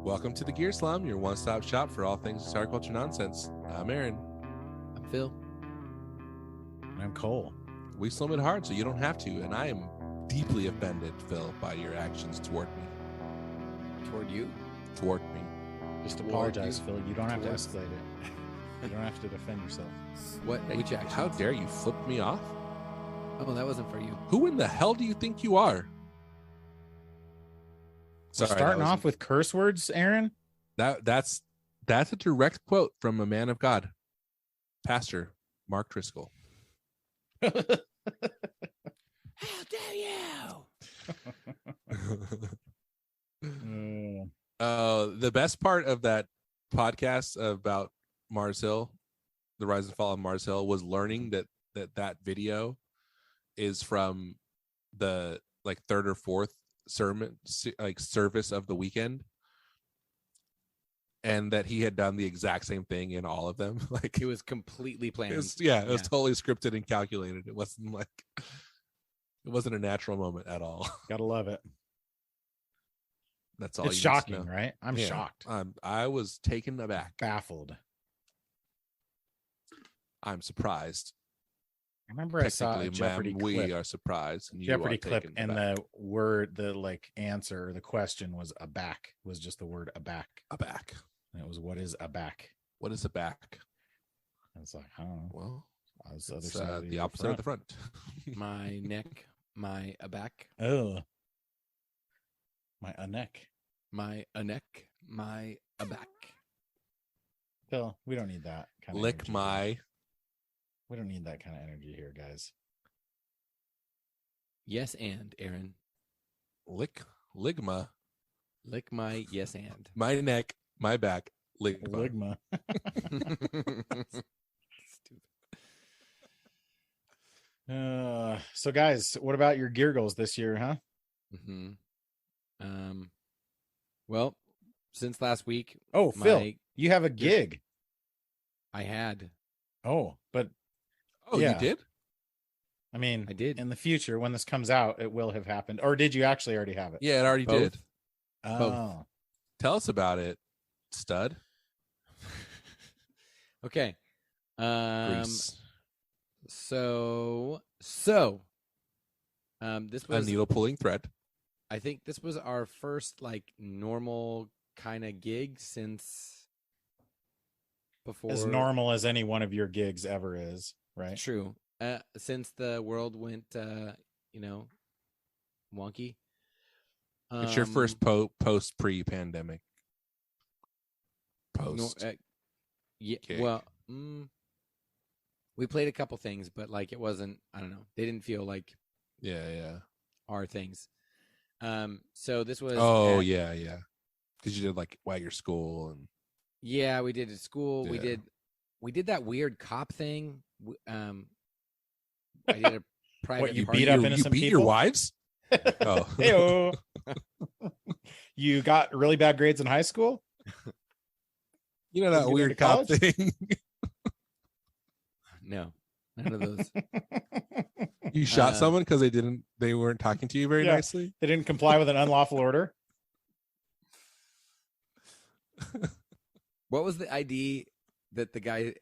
Welcome to the Gear Slum, your one-stop shop for all things Star Culture nonsense. I'm Aaron. I'm Phil. And I'm Cole. We slum it hard so you don't have to, and I am deeply offended, Phil, by your actions toward me. Toward you? Toward me. Just apologize, Phil. You don't have to escalate it. You don't have to defend yourself. What? Which action? How dare you flip me off? Oh, that wasn't for you. Who in the hell do you think you are? We're starting off with curse words, Aaron? That's a direct quote from a man of God, Pastor Mark Driscoll. How dare you? The best part of that podcast about Mars Hill, the rise and fall of Mars Hill, was learning that video is from the third or fourth sermon service of the weekend, and that he had done the exact same thing in all of them. It was completely planned. It was totally scripted and calculated. It wasn't a natural moment at all. Gotta love it. That's all. It's shocking, right? I'm shocked. I was taken aback, baffled. I'm surprised. I remember I saw a Jeopardy clip. We are surprised. And Jeopardy clip, and the word, the answer, the question was aback. Was just the word aback. Aback. And it was, what is aback? What is aback? It's like, I don't know. Well, it's the other it's, side. the opposite of the front. My neck, my aback. Oh, my a neck. My a neck, my aback. Phil, we don't need that kind of lick energy. my. We don't need that kind of energy here, guys. Yes, and Aaron. Ligma. Lick my yes and. My neck, my back, Ligma. Stupid. So guys, what about your gear goals this year, huh? Well, since last week. Oh, Phil, you have a gig. I had. Oh, but you did? I mean, I did. In the future, when this comes out, it will have happened. Or did you actually already have it? Yeah, it already did. Oh. Both. Tell us about it, stud. Okay. Grease. So this was a needle pulling thread. I think this was our first normal kind of gig since before. As normal as any one of your gigs ever is, right? True. Since the world went wonky. It's your first post pre-pandemic. Post. Yeah. Gig. Well, we played a couple things, but it wasn't. I don't know. They didn't feel like. Yeah. Our things. So this was. Yeah. Because you did Wagger School and. Yeah, we did at school. Yeah. We did that weird cop thing. I did a private. What, you party. beat up innocent You beat people? your wives? Oh. Hey-o. You got really bad grades in high school? You know that Did you weird go to cop college? thing? No, none of those. You shot someone because they weren't talking to you very Yeah. nicely? They didn't comply with an unlawful order? What was the ID that the guy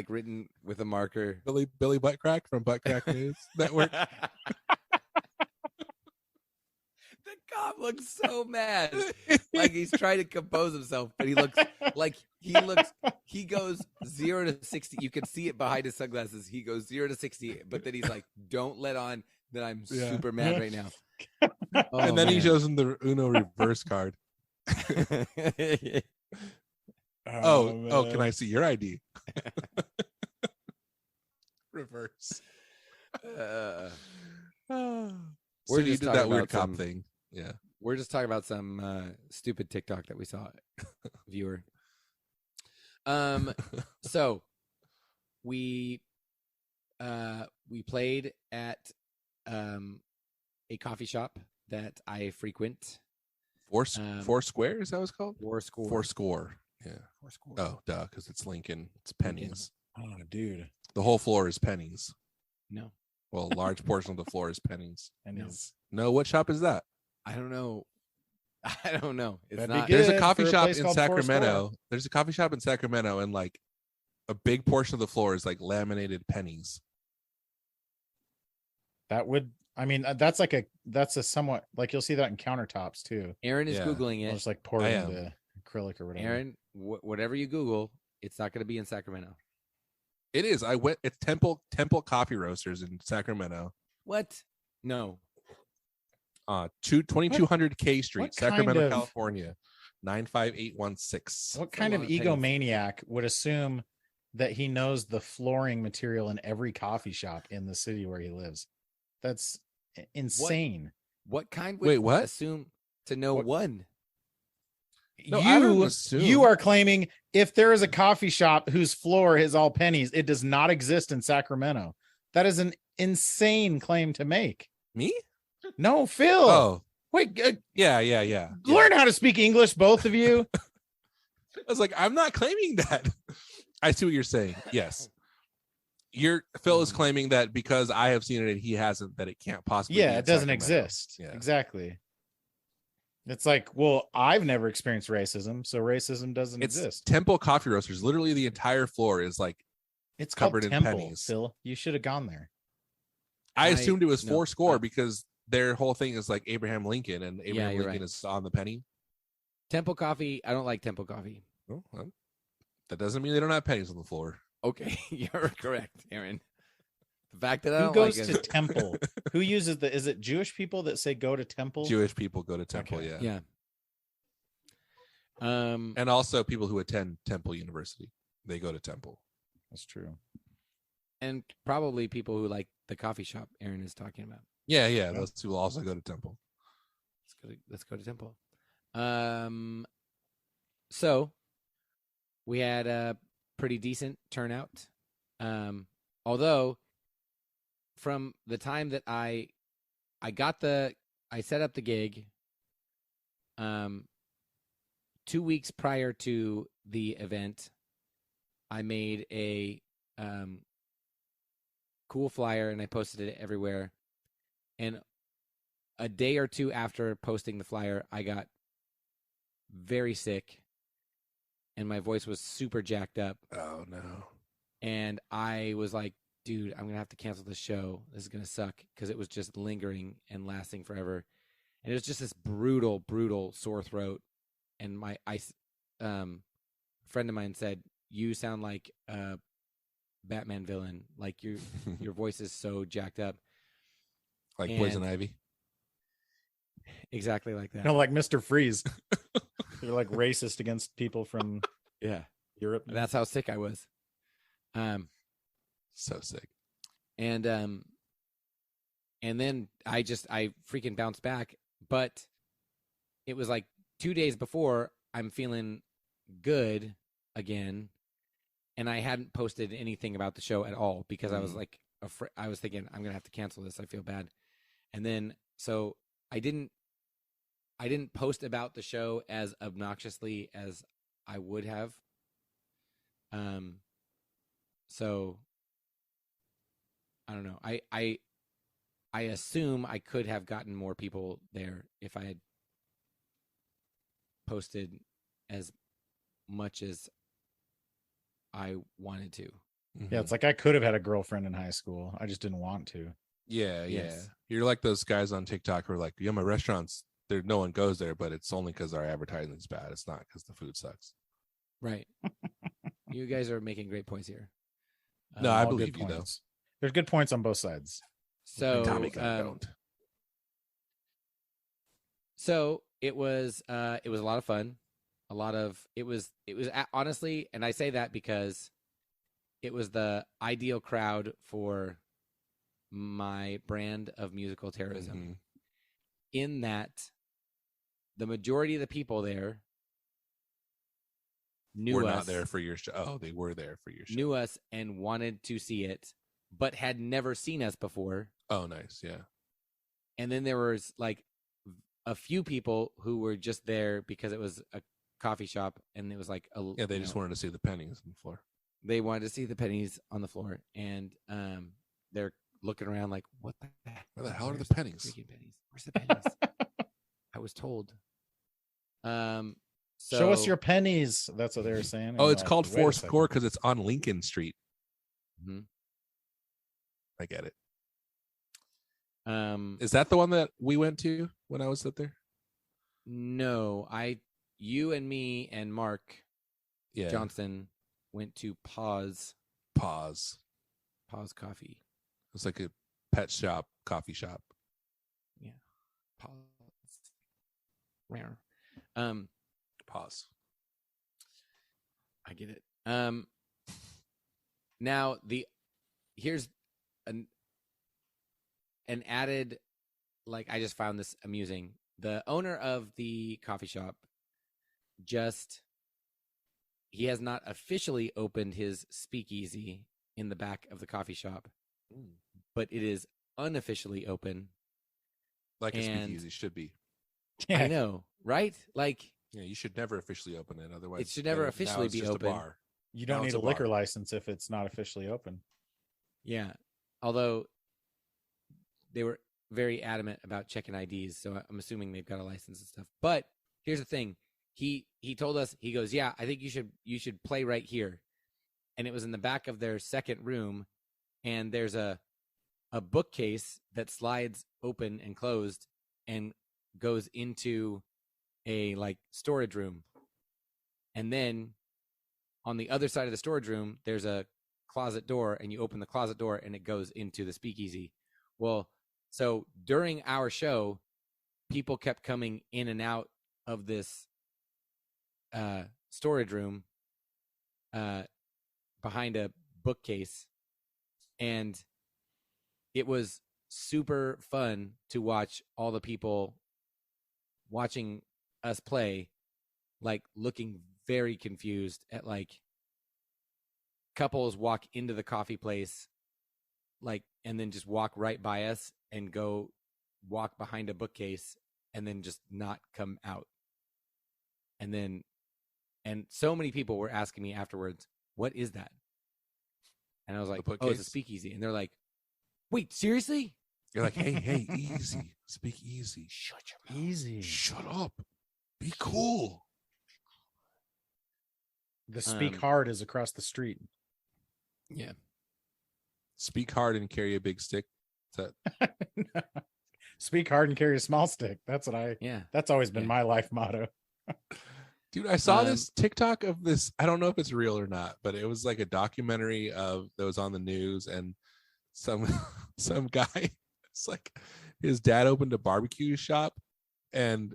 written with a marker? Billy Buttcrack from Buttcrack News Network. The cop looks so mad. He's trying to compose himself, but he looks he goes 0 to 60. You can see it behind his sunglasses. He goes 0 to 60, but then he's like, don't let on that I'm super mad right now. And then he shows him the Uno reverse card. Oh, can I see your ID? Reverse. We're So you just did talking that weird about cop some- thing. Yeah. We're just talking about some stupid TikTok that we saw, viewer. So we played at a coffee shop that I frequent. Four Square, is that what it's called? Four Score. Yeah. Fourscore. Oh, duh, because it's Lincoln. It's pennies. Oh, dude. The whole floor is pennies. No. Well, a large portion of the floor is pennies. And No. he's No, what shop is that? I don't know. I don't know. It's That'd be not. good. There's a for coffee a shop place in called Foursquare. Sacramento. There's a coffee shop in Sacramento, and like a big portion of the floor is like laminated pennies. That would, I mean, that's a somewhat like you'll see that in countertops too. Aaron is Yeah. Googling They'll it. just like pour I it am. into acrylic or whatever. Aaron, whatever you Google, it's not going to be in Sacramento. It is. I went. It's Temple Coffee Roasters in Sacramento. What? No. 2200 K Street, what kind Sacramento, of- California, 95816. What That's a kind of lot of pennies. egomaniac would assume that he knows the flooring material in every coffee shop in the city where he lives? That's insane. What kind would Wait, what? assume to know What- one? No, I don't you assume. you are claiming if there is a coffee shop whose floor is all pennies, it does not exist in Sacramento. That is an insane claim to make. Me? No, Phil. Oh, Wait, yeah. learn how to speak English, both of you. I was like, I'm not claiming that. I see what you're saying. Yes. Phil is claiming that because I have seen it and he hasn't, that it can't possibly be Yeah, in it doesn't Sacramento. exist. Yeah. Exactly. It's like, well, I've never experienced racism, so racism doesn't It's exist. Temple Coffee Roasters. Literally the entire floor is like, It's called covered in Temple, pennies. Phil. You should have gone there. I I- assumed it was no, Foursquare I- because their whole thing is like Abraham Lincoln, and Abraham you're Lincoln right. is on the penny. Temple Coffee. I don't like Temple Coffee. Oh, well, that doesn't mean they don't have pennies on the floor. Okay, you're correct, Aaron. The fact that I Who don't goes like to it. Temple? Who uses is it Jewish people that say go to Temple? Jewish people go to Temple, Okay. yeah. Yeah. And also people who attend Temple University, they go to Temple. That's true. And probably people who like the coffee shop Aaron is talking about. Yeah. Those two will also go to Temple. Let's go to Temple. So we had a pretty decent turnout. Although from the time that I set up the gig 2 weeks prior to the event, I made a cool flyer and I posted it everywhere. And a day or two after posting the flyer, I got very sick and my voice was super jacked up. Oh no. And I was like, dude, I'm going to have to cancel the show. This is going to suck because it was just lingering and lasting forever. And it was just this brutal, brutal sore throat. And my friend of mine said, you sound like a Batman villain. Like your voice is so jacked up. Like And- Poison Ivy. Exactly like that. No, like Mr. Freeze. They're like racist against people from Yeah. Europe. That's how sick I was. So sick. And then I freaking bounced back, but it was like 2 days before I'm feeling good again, and I hadn't posted anything about the show at all because I was like I was thinking I'm gonna have to cancel this. I feel bad, and then so I didn't post about the show as obnoxiously as I would have. So I don't know. I assume I could have gotten more people there if I had posted as much as I wanted to. Yeah, it's like I could have had a girlfriend in high school. I just didn't want to. Yeah. Yes. You're like those guys on TikTok who are like, yeah, my restaurants, there no one goes there, but it's only because our advertising is bad. It's not because the food sucks. Right. You guys are making great points here. No, I All believe good you, though. points. There's good points on both sides. So Tommy kinda don't. So it was a lot of fun. Honestly, and I say that because it was the ideal crowd for my brand of musical terrorism. Mhm. In that the majority of the people there knew We're us, not there for your show. Oh, they were there for your show. knew us and wanted to see it, but had never seen us before. Oh, nice. Yeah. And then there was like a few people who were just there because it was a coffee shop and it was like Yeah, they just wanted to see the pennies on the floor. they wanted to see the pennies on the floor, and they're looking around like, what the heck? Where the hell are the Where's pennies? freaking pennies? Where's the pennies? I was told Show us So- your pennies. That's what they were saying. Oh, And it's like, called wait a Four second. Score because it's on Lincoln Street. Mhm. I get it. Um, Is that the one that we went to when I was up there? no, you and me and Mark Yeah. Johnson went to Pause. Pause Coffee. It's like a pet shop, coffee shop. Pause. Rare. Pause. I get it. Now here's an added, like, I just found this amusing. The owner of the coffee shop he has not officially opened his speakeasy in the back of the coffee shop, but it is unofficially open. Like a And- speakeasy should be. I know, right? Like, Yeah, you should never officially open it. Otherwise, It should never now officially it's be just open. A bar. You don't Now need it's a a liquor bar. license if it's not officially open. yeah. Although they were very adamant about checking IDs, so I'm assuming they've got a license and stuff. But here's the thing: he told us, he goes, "Yeah, I think you should play right here," and it was in the back of their second room, and there's a bookcase that slides open and closed and goes into a like storage room, and then on the other side of the storage room there's a closet door, and you open the closet door and it goes into the speakeasy. Well, so during our show, people kept coming in and out of this storage room behind a bookcase, and it was super fun to watch all the people watching us play, like looking very confused at like couples walk into the coffee place, like, and then just walk right by us and go walk behind a bookcase and then just not come out. And so many people were asking me afterwards, "What is that?" And I was like, "Oh, it's a bookcase? speakeasy." And they're like, "Wait, seriously?" You're like, hey, easy. Speak easy. Shut your mouth. Easy. Shut up. Be cool. The Speak Um, Hard is across the street. Yeah. Speak hard and carry a big stick. Is that Speak hard and carry a small stick. That's Yeah. that's always been Yeah. my life motto. Dude, I saw this TikTok of this. I don't know if it's real or not, but it was like a documentary that was on the news, and some guy, it's like his dad opened a barbecue shop, and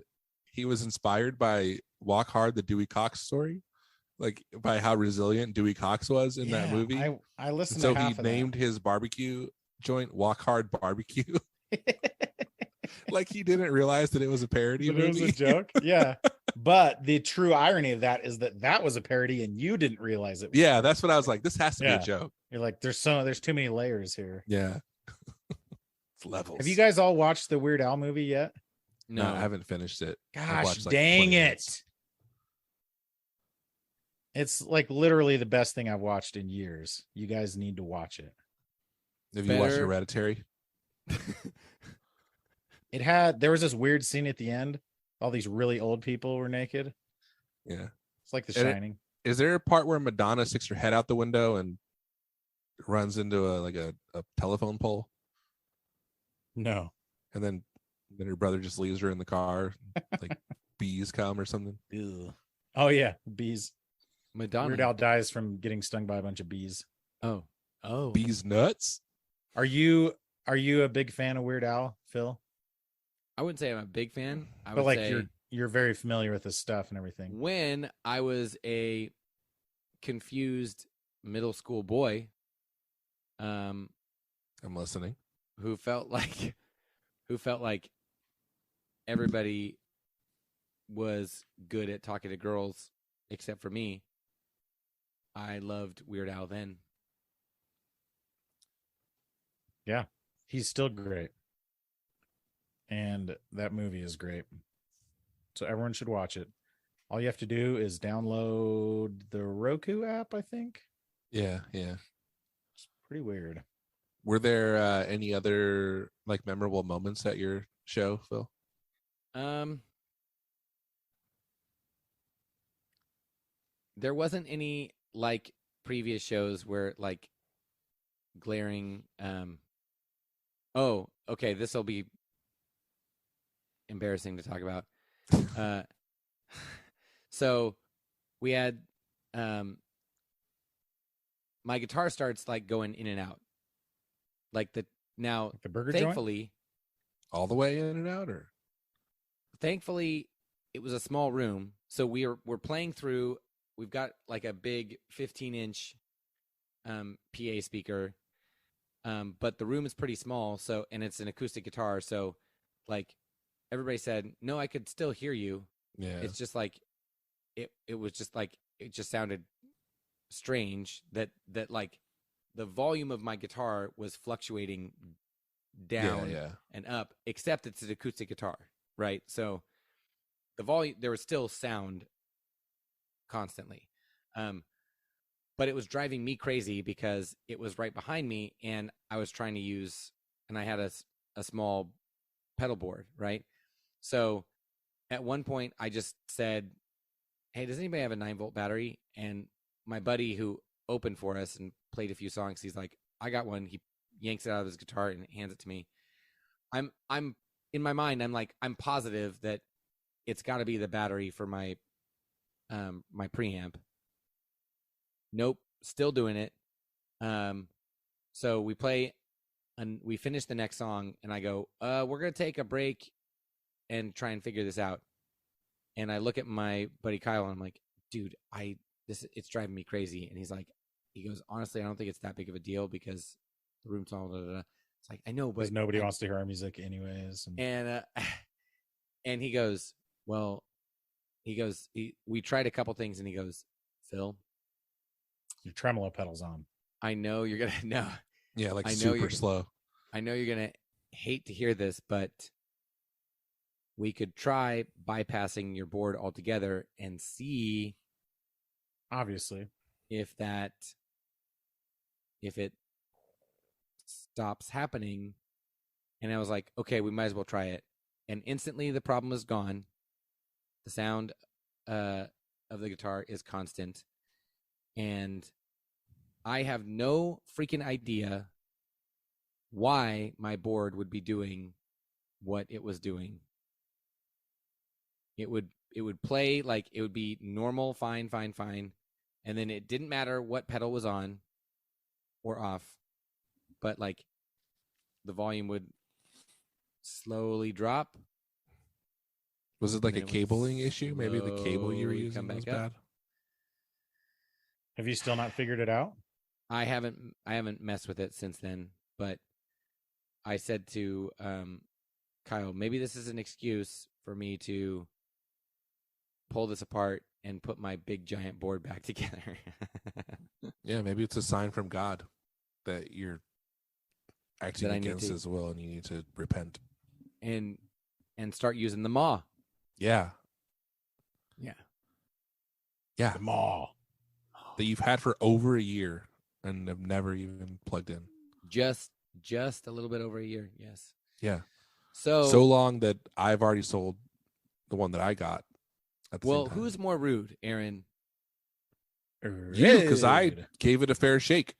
he was inspired by Walk Hard, the Dewey Cox story, like by how resilient Dewey Cox was in that Yeah, movie. I And listened so to he half of named his barbecue joint Walk Hard Barbecue. that. Like he didn't realize that it was a parody But it was movie. a joke. Yeah. But the true irony of that is that was a parody and you didn't realize it. Yeah, that's what I was like. This has to be Yeah. a joke. You're like, there's too many layers here. Yeah. It's levels. Have you guys all watched the Weird Al movie yet? No, I haven't finished it. I've Gosh, watched, like, dang 20 it. minutes. It's like literally the best thing I've watched in years. You guys need to watch it. Have you watched Better- Hereditary? There was this weird scene at the end. All these really old people were naked. Yeah. It's like The And it- Shining. Is there a part where Madonna sticks her head out the window and runs into a telephone pole, No. and then her brother just leaves her in the car, like bees come or something? Ew. Oh yeah, bees. Madonna. Weird Al dies from getting stung by a bunch of bees. Oh. Bees nuts? Are you a big fan of Weird Al, Phil? I wouldn't say I'm a big fan. I But would like say you're very familiar with his stuff and everything. when I was a confused middle school boy, I'm listening. who felt like everybody was good at talking to girls except for me, I loved Weird Al then. He's still great. And that movie is great. So everyone should watch it. All you have to do is download the Roku app, I think. Yeah. It's pretty weird. Were there any other like memorable moments at your show, Phil? there wasn't any like previous shows where like glaring. Oh, okay. This will be embarrassing to talk about. So we had my guitar starts like going in and out, like the burger joint? thankfully. All the way in and out, or Thankfully, it was a small room, so we're playing through. We've got like a big 15-inch PA speaker, but the room is pretty small. So, and it's an acoustic guitar. So, like everybody said, no, I could still hear you. yeah, It's just like it was just like it just sounded strange that like the volume of my guitar was fluctuating down yeah. and up, except it's an acoustic guitar, right? So the volume, there was still sound constantly, but it was driving me crazy because it was right behind me, and I was trying to use, and I had a small pedal board, right? So at one point I just said, hey, does anybody have a 9-volt battery? And my buddy who opened for us and played a few songs, he's like, I got one. He yanks it out of his guitar and hands it to me. I'm in my mind, I'm like, I'm positive that it's got to be the battery for my my preamp. Nope, still doing it. So we play and we finish the next song, and I go, we're gonna take a break and try and figure this out. And I look at my buddy Kyle, and I'm like, dude, it's driving me crazy. And he goes, honestly, I don't think it's that big of a deal because the room's all da, da, da. It's like, I know, but nobody wants to hear our music anyways. And he goes, well, we tried a couple things, and he goes, Phil, your tremolo pedal's on. I know you're gonna know. Yeah, like super slow. I know you're gonna hate to hear this, but we could try bypassing your board altogether and see, obviously, if it stops happening. And I was like, okay, we might as well try it. And instantly the problem is gone. The sound of the guitar is constant. And I have no freaking idea why my board would be doing what it was doing. It would play like it would be normal, fine. And then it didn't matter what pedal was on or off, but like the volume would slowly drop. Was it like a cabling issue? Maybe the cable you were using was bad. Have you still not figured it out? I haven't messed with it since then, but I said to Kyle, maybe this is an excuse for me to pull this apart and put my big giant board back together. Yeah, maybe it's a sign from God that you're acting against His will, and you need to repent and start using the maw. Yeah. The maw that you've had for over a year and have never even plugged in. Just a little bit over a year. Yes. Yeah. So long that I've already sold the one that I got. Well, who's more rude, Aaron? You, because I gave it a fair shake.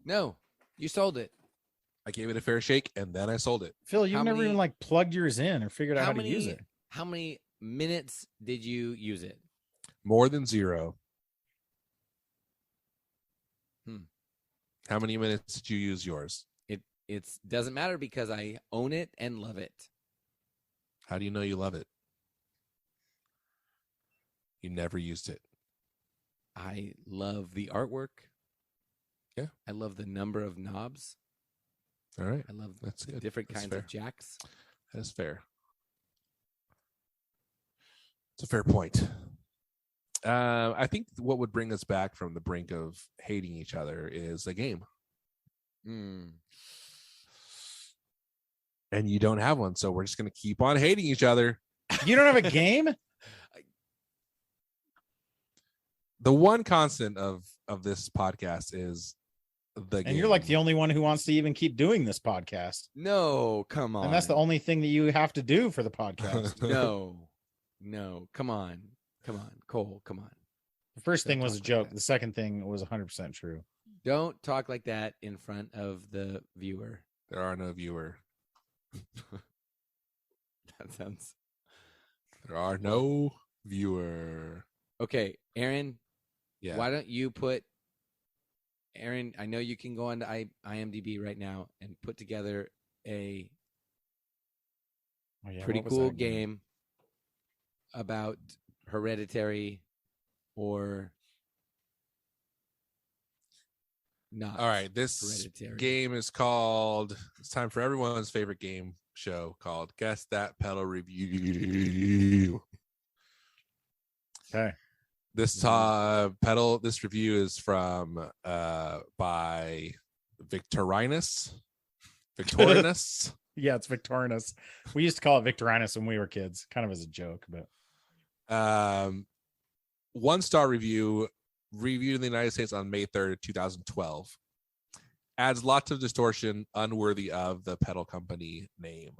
No, you sold it. I gave it a fair shake, and then I sold it. Phil, you've never even like plugged yours in or figured out how to use it. How many minutes did you use it? More than 0. How many minutes did you use yours? It doesn't matter because I own it and love it. How do you know you love it? You never used it. I love the artwork. Yeah. I love the number of knobs. All right. I love That's good. different That's kinds fair. of jacks. That's fair. It's a fair point. I think what would bring us back from the brink of hating each other is a game. And you don't have one, so we're just going to keep on hating each other. You don't have a game? The one constant of this podcast is the game. And you're like the only one who wants to even keep doing this podcast. No, come on. And that's the only thing that you have to do for the podcast. No, come on, Cole, come on. The first thing Don't was a talk like joke. that. The second thing was 100% true. Don't talk like that in front of the viewer. There are no viewer. That sounds There are no viewer. okay. Aaron, Yeah. why don't you put Aaron? I know you can go on to IMDb right now and put together a Oh, yeah, pretty what was cool that game about Hereditary or not. All right. This Hereditary. game is called. It's time for everyone's favorite game show called Guess That Pedal Review. Okay. This this review is from by Victorinus. Yeah, it's Victorinus. We used to call it Victorinus when we were kids, kind of as a joke, but 1-star review, reviewed in the United States on May 3rd, 2012. Adds lots of distortion unworthy of the pedal company name.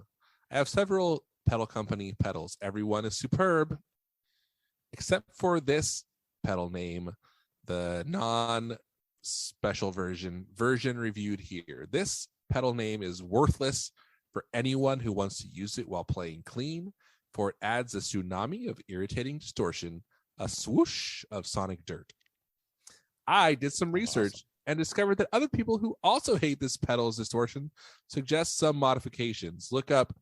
I have several pedal company pedals. Everyone is superb, except for this pedal name, the non-special version reviewed here. This pedal name is worthless for anyone who wants to use it while playing clean, for it adds a tsunami of irritating distortion, a swoosh of sonic dirt. I did some research and discovered that other people who also hate this pedal's distortion suggest some modifications. Look up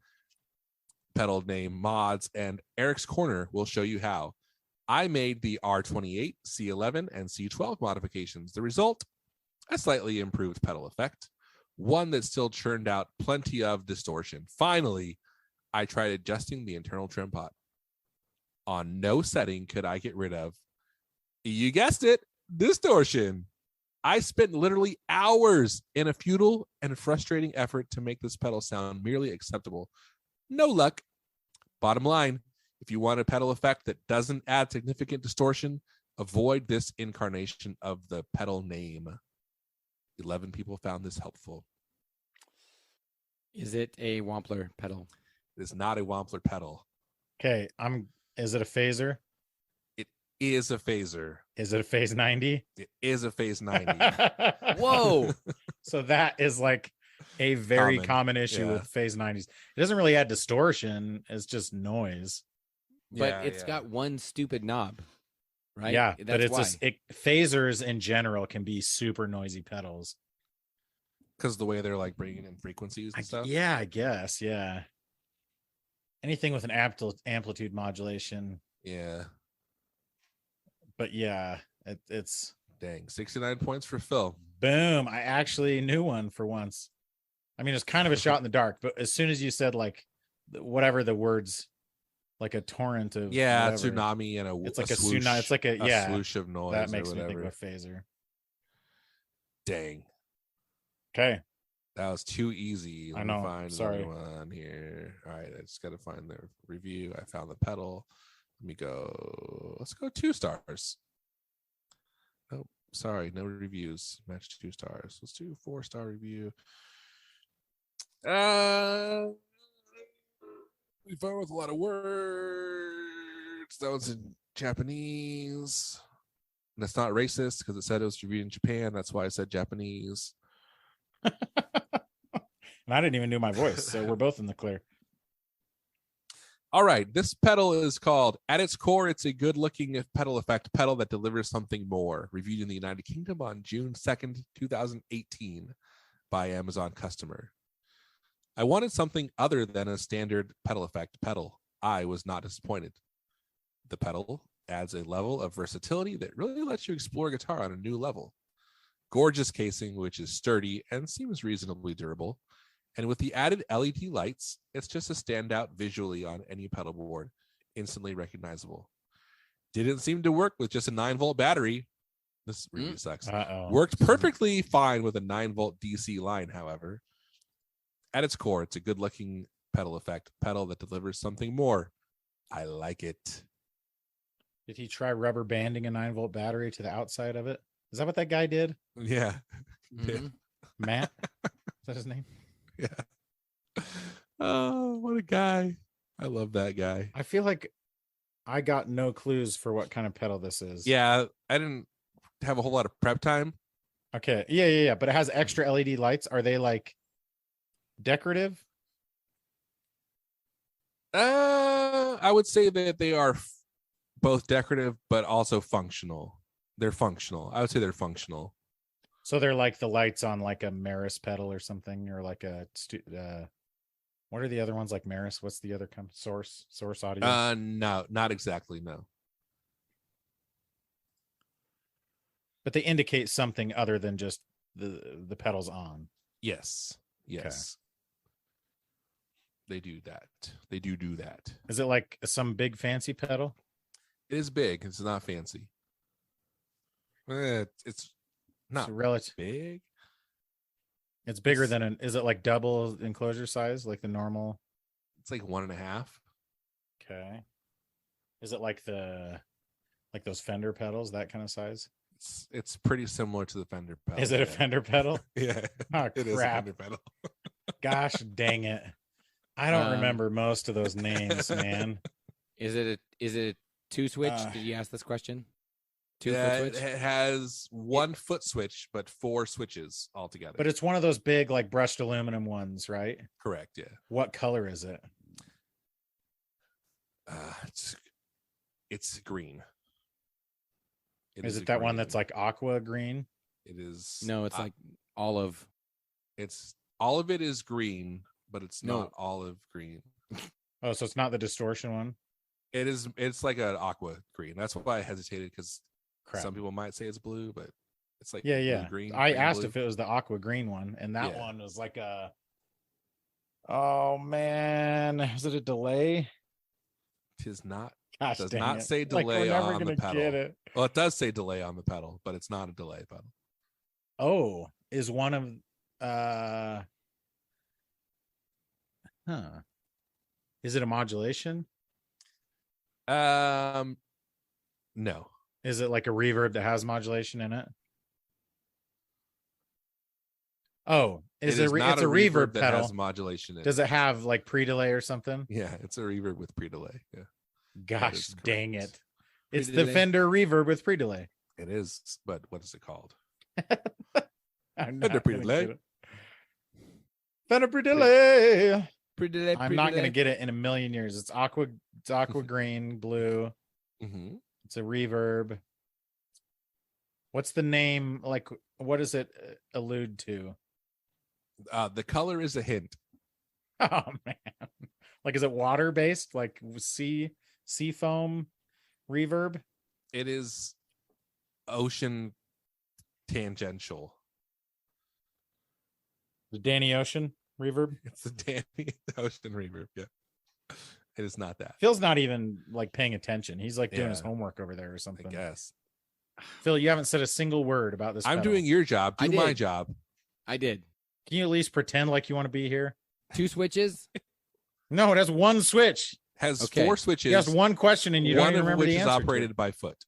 pedal name mods, and Eric's Corner will show you how. I made the R28, C11, and C12 modifications. The result, a slightly improved pedal effect, one that still churned out plenty of distortion. Finally, I tried adjusting the internal trim pot. On no setting could I get rid of, you guessed it, distortion. I spent literally hours in a futile and frustrating effort to make this pedal sound merely acceptable. No luck. Bottom line, if you want a pedal effect that doesn't add significant distortion, avoid this incarnation of the pedal name. 11 people found this helpful. Is it a Wampler pedal? It is not a Wampler pedal. okay. Is it a phaser? It is a phaser. Is it a phase 90? It is a phase 90. Whoa. So that is like a very Common, common issue yeah. with phase 90s. It doesn't really add distortion, it's just noise. But it's got one stupid knob, right? Yeah, That's but it's why. just phasers in general can be super noisy pedals. Because the way they're like bringing in frequencies and stuff. Yeah, I guess. Yeah. Anything with an amplitude modulation. Yeah. But yeah, it's Dang. 69 points for Phil. boom. I actually knew one for once. I mean, it's kind of a shot in the dark, but as soon as you said like whatever the words, like a torrent of whatever, tsunami and it's like a swoosh, tsunami. It's like a swoosh of noise. that makes or me think whatever. of a phaser. Dang. Okay. That was too easy. I know. Find Sorry. another one here. All right, I just got to find the review. I found the pedal. Let me go. Let's go 2 stars. Oh, sorry, no reviews. Match 2 stars. Let's do 4-star review. We found with a lot of words. That was in Japanese. That's not racist because it said it was reviewed in Japan. That's why I said Japanese. And I didn't even do my voice, so we're both in the clear. All right, this pedal is called, at its core, it's a good-looking pedal effect pedal that delivers something more. Reviewed in the United Kingdom on June 2nd, 2018 by Amazon customer. I wanted something other than a standard pedal effect pedal. I was not disappointed. The pedal adds a level of versatility that really lets you explore guitar on a new level. Gorgeous casing, which is sturdy and seems reasonably durable. And with the added LED lights, it's just a standout visually on any pedal board, instantly recognizable. Didn't seem to work with just a 9-volt battery. This review sucks. Uh-oh. Worked perfectly fine with a 9-volt DC line, however. At its core, it's a good-looking pedal effect pedal that delivers something more. I like it. Did he try rubber banding a 9-volt battery to the outside of it? Is that what that guy did? Yeah. Mhm. Matt? Is that his name? Yeah. Oh, what a guy. I love that guy. I feel like I got no clues for what kind of pedal this is. Yeah, I didn't have a whole lot of prep time. Okay. Yeah. But it has extra LED lights. Are they like decorative? I would say that they are both decorative, but also functional. They're functional. I would say they're functional. So they're like the lights on like a Maris pedal or something, or like a what are the other ones like Maris? What's the other Source Audio? No, not exactly. No. But they indicate something other than just the pedals on. Yes. They do that. They do that. Is it like some big fancy pedal? It is big. It's not fancy. It's not relative big. It's bigger than is it like double enclosure size, like the normal? It's like 1.5. Okay. Is it like those Fender pedals, that kind of size? It's pretty similar to the Fender pedal. Is it a Fender pedal? Yeah. Oh, it is a Fender pedal. Gosh dang it. I don't remember most of those names, man. Is it a 2-switch? Did you ask this question? 2-foot switch? It has 1 foot switch, but 4 switches altogether. But it's one of those big, like brushed aluminum ones, right? Correct. Yeah. What color is it? It's green. Is it that green one that's like aqua green? It is. No, it's like olive. It's all of it is green, but it's not olive green. Oh, so it's not the distortion one? It is. It's like an aqua green. That's why I hesitated, because some people might say it's blue, but it's like blue, green. I asked blue. If it was the aqua green one, and that one was like a. Oh man, is it a delay? Tis not. Gosh, it does not say delay on the pedal. Well, it does say delay on the pedal, but it's not a delay pedal. Oh, is one of is it a modulation? No. Is it like a reverb that has modulation in it? Oh, it's a reverb pedal that has modulation in Does it have like pre-delay or something? Yeah, it's a reverb with pre-delay. Yeah. Gosh dang it. It's the Fender reverb with pre-delay. It is, but what is it called? Fender pre-delay. Fender pre-delay. I'm not going to get it in a million years. It's aqua green, blue. Mm-hmm. It's a reverb. What's the name? Like, what does it allude to? The color is a hint. Oh man. Like, is it water based? Like sea foam reverb? It is ocean tangential. The Danny Ocean reverb? It's the Danny Ocean reverb, yeah. It is not that. Phil's not even like paying attention. He's like doing his homework over there or something. I guess. Phil, you haven't said a single word about this. I'm doing your job. Do my job. I did. Can you at least pretend like you want to be here? 2 switches? No, it has 1 switch. Has 4 switches. He has 1 question and you don't even remember the answer. One of which is operated by foot.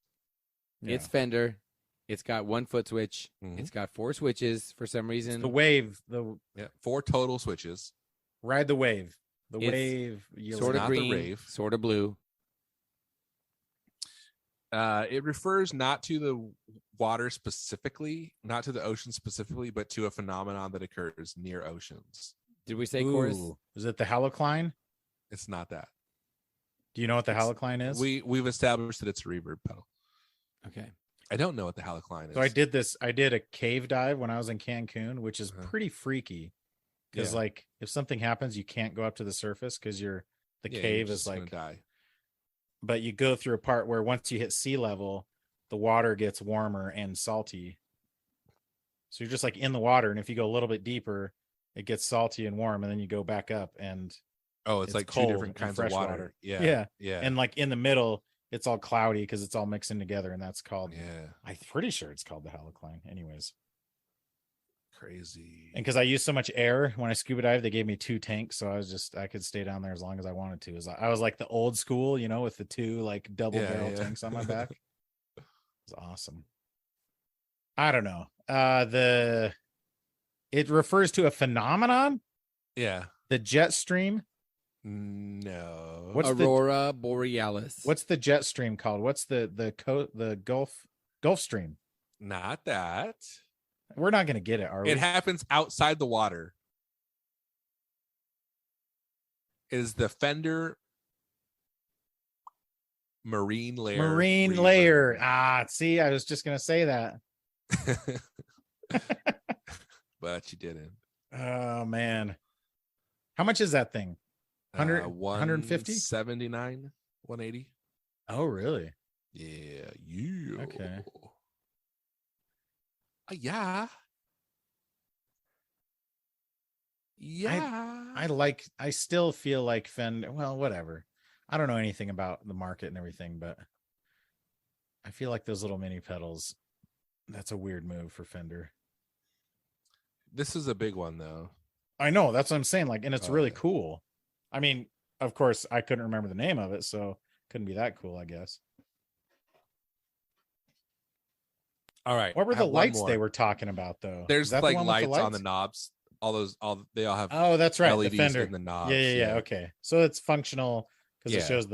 Yeah. It's Fender. It's got 1 foot switch. Mm-hmm. It's got 4 switches for some reason. It's the wave. 4 total switches. Ride the wave. The wave. Sort of green, sort of blue. It refers not to the water specifically, not to the ocean specifically, but to a phenomenon that occurs near oceans. Did we say chorus? Is it the halocline? It's not that. Do you know what the halocline is? We've established that it's a reverb pedal. Okay. I don't know what the halocline is. So I did a cave dive when I was in Cancun, which is pretty freaky. Because like if something happens, you can't go up to the surface because the cave is like die. But you go through a part where once you hit sea level, the water gets warmer and salty. So you're just like in the water, and if you go a little bit deeper, it gets salty and warm, and then you go back up, and it's like 2 different kinds of water. Yeah. And like in the middle, it's all cloudy because it's all mixing together, and that's called. Yeah, I'm pretty sure it's called the halocline. Anyways, crazy. And because I used so much air when I scuba dived, they gave me 2 tanks, so I could stay down there as long as I wanted to. I was like the old school, with the 2 like double barrel tanks on my back. It was awesome. I don't know. It refers to a phenomenon. Yeah. The jet stream. No. What's the- Aurora Borealis. What's the jet stream called? What's the Gulf Stream? Not that. We're not going to get it, are we? It happens outside the water. It is the Fender Marine Layer. Marine Reverb. Layer. Ah, see, I was just going to say that. But you didn't. Oh man. How much is that thing? 100 150? 179, 180. Oh, really? Yeah. Okay. Yeah. Yeah. I still feel like Fender, well, whatever. I don't know anything about the market and everything, but I feel like those little mini pedals, that's a weird move for Fender. This is a big one though. I know, that's what I'm saying. Like, and it's really yeah. cool. I mean, of course, I couldn't remember the name of it, so couldn't be that cool, I guess. All right. What were I the have one lights more. they were talking about, though? There's Is that the like one with the lights on the knobs. They all have Oh, that's right. LEDs The Fender. in the knobs. Yeah. Okay. So it's functional because Yeah. it shows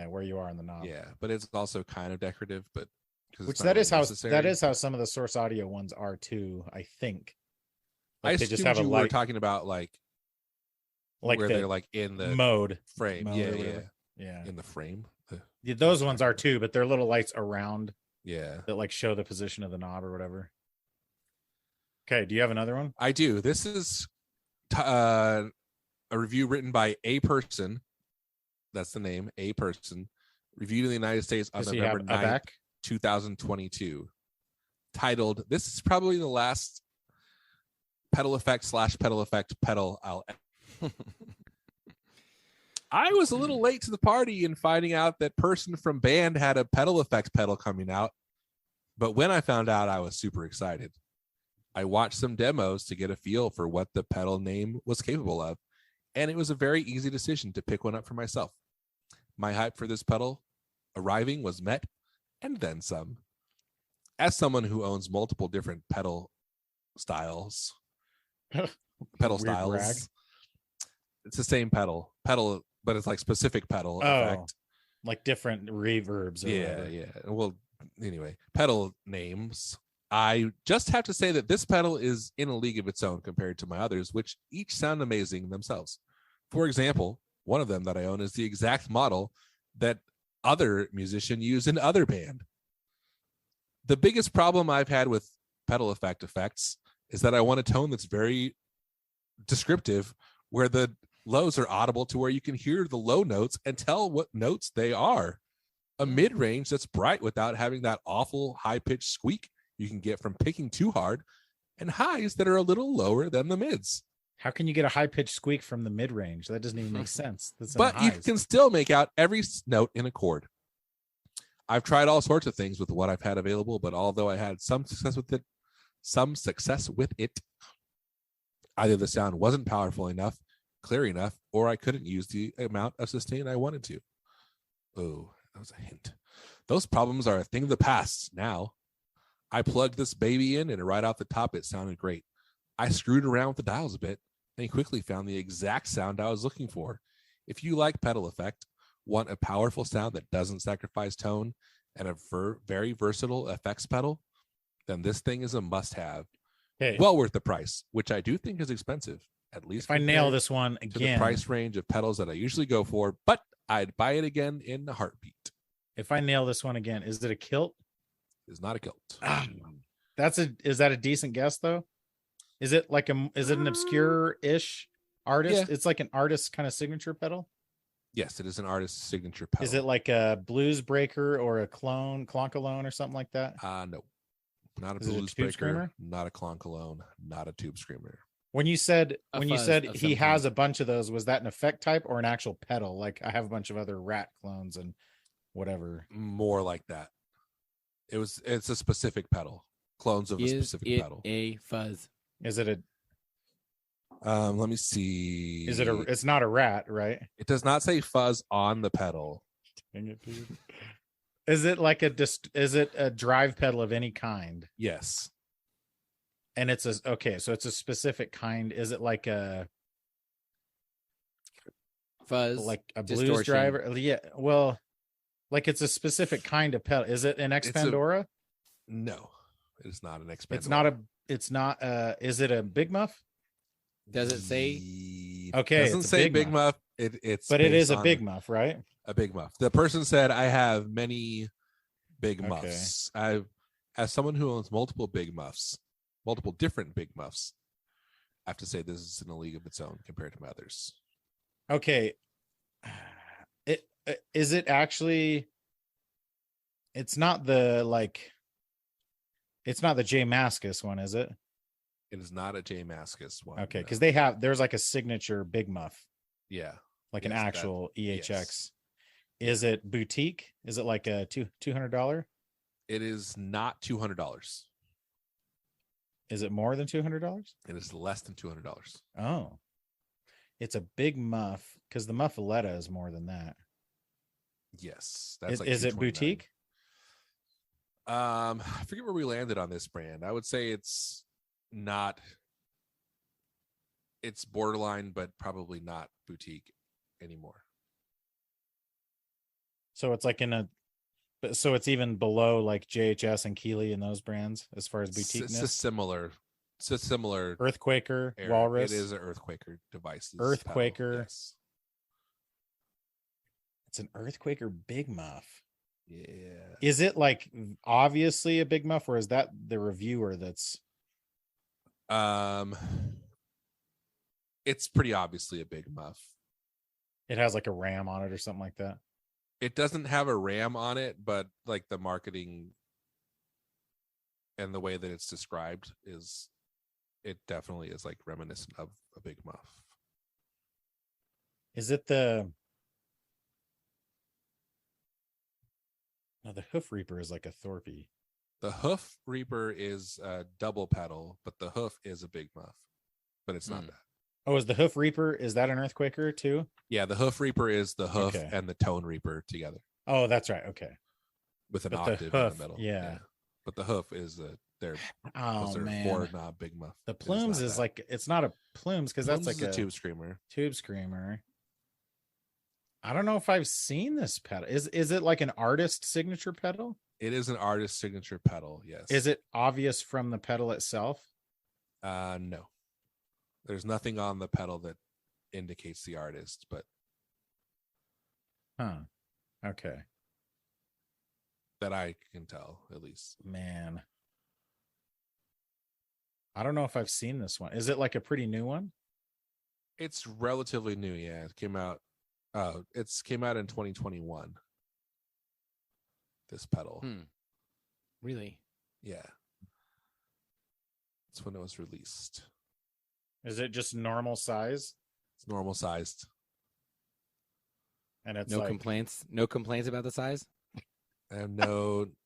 where you are on the knob. Yeah, but it's also kind of decorative, but 'cause Which it's not that is really how necessary. that is how some of the Source Audio ones are too, I think. I Like they assumed just have a you were light talking about like like where the they're like in the mode. frame. mode Yeah, or yeah. whatever. Yeah. In the frame. Yeah, those ones are too, but they're little lights around Yeah. that like show the position of the knob or whatever. Okay, do you have another one? I do. This is a review written by A Person. That's the name, A Person. Reviewed in the United States on Does he November have a 9th, back? 2022. Titled, this is probably the last pedal effect pedal I'll I was a little late to the party in finding out that Person from Band had a pedal effects pedal coming out. But when I found out, I was super excited. I watched some demos to get a feel for what the pedal name was capable of, and it was a very easy decision to pick one up for myself. My hype for this pedal arriving was met, and then some. As someone who owns multiple different pedal styles, Weird brag. it's the same pedal, but it's like specific pedal Oh, effect. like different reverbs. Or whatever. Yeah. Well, anyway, pedal names. I just have to say that this pedal is in a league of its own compared to my others, which each sound amazing themselves. For example, one of them that I own is the exact model that other musician used in other band. The biggest problem I've had with pedal effects is that I want a tone that's very descriptive, where the lows are audible to where you can hear the low notes and tell what notes they are. A mid-range that's bright without having that awful high-pitched squeak you can get from picking too hard, and highs that are a little lower than the mids. How can you get a high pitched squeak from the mid range? That doesn't even make sense. That's in But the you highs. can still make out every note in a chord. I've tried all sorts of things with what I've had available, but although I had some success with it, either the sound wasn't powerful enough, clear enough, or I couldn't use the amount of sustain I wanted to. Oh, that was a hint. Those problems are a thing of the past now. I plugged this baby in, and right off the top, it sounded great. I screwed around with the dials a bit and quickly found the exact sound I was looking for. If you like pedal effect, want a powerful sound that doesn't sacrifice tone, and a very versatile effects pedal, then this thing is a must-have. Okay. Well worth the price, which I do think is expensive, at least If I nail compared this one to the again, price range of pedals that I usually go for, but I'd buy it again in a heartbeat. if I nail this one again, is it a kilt? It's not a kilt. Is that a decent guess though? Is it like is it an obscure-ish artist? Yeah. It's like an artist kind of signature pedal. Yes, it is an artist's signature pedal. Is it like a blues breaker or a clonkalone or something like that? No, not a Is it a blues tube breaker, screamer? not a clonkalone, not a tube screamer. When you said A when you fuzz said of he some has kind. a bunch of those, was that an effect type or an actual pedal? Like I have a bunch of other rat clones and whatever. More like that. It's a specific pedal. Clones of a Is specific it pedal. a fuzz? Is it a Let me see. is it a it's not a rat, right? It does not say fuzz on the pedal. Dang it, dude. Is it like is it a drive pedal of any kind? Yes. And it's so it's a specific kind. Is it like a Fuzz, like a blues distortion. driver. Yeah, well, like it's a specific kind of pedal. Is it an It's a- Expandora? No, it is not an Expandora. It's not a. It's not. Is it a Big Muff? Does it say? Okay, Doesn't it's a say Big Big Muff. Muff. It's But it based is a on Big Muff, right? a Big Muff. The person said, "I have many Big Okay. Muffs. I, as someone who owns multiple Big Muffs, multiple different Big Muffs, I have to say this is in a league of its own compared to my others." Okay. Is it actually? It's not the like. It's not the J Mascis one, is it? It is not a J Mascis one. Okay, no. because there's like a signature Big Muff, Yeah, like an Yes, that- actual EHX. yes. Is it boutique? Is it like a $200? it is not $200. Is it more than $200? It is less than $200. Oh, it's a Big Muff because the Muffaletta is more than that. Yes, Is it $229. boutique? I forget where we landed on this brand. I would say it's not. It's borderline, but probably not boutique anymore. So it's like so it's even below like JHS and Keeley and those brands as far as It's a boutiqueness. similar. It's a similar. Earthquaker, era. Walrus. It is an Earthquaker device. Earthquaker. Yes. It's an Earthquaker Big Muff. Yeah. Is it like obviously a Big Muff, or is that the reviewer that's? It's pretty obviously a Big Muff. It has like a ram on it or something like that. It doesn't have a RAM on it, but like the marketing and the way that it's described it definitely is like reminiscent of a Big Muff. Is it the? No, the Hoof Reaper is like a Thorpe. The Hoof Reaper is a double pedal, but the hoof is a Big Muff, but it's not Hmm. that. Oh, is the Hoof Reaper? Is that an Earthquaker too? Yeah, the Hoof Reaper is the hoof Okay. and the Tone Reaper together Oh, that's right. Okay. with an But the octave hoof, in the middle. yeah. But the hoof is their Oh man, four knob Big Muff. the It plumes not is that. like it's not a plumes because that's Plumes like is a tube screamer. tube screamer. I don't know if I've seen this pedal. Is it like an artist signature pedal? It is an artist signature pedal. Yes. Is it obvious from the pedal itself? No. There's nothing on the pedal that indicates the artist, but Huh. Okay. that I can tell at least. Man. I don't know if I've seen this one. Is it like a pretty new one? It's relatively new. Yeah, it came out. Came out in 2021. This pedal. Really? Yeah. That's when it was released. Is it just normal size? It's normal sized. And it's No like, complaints. No complaints about the size. I have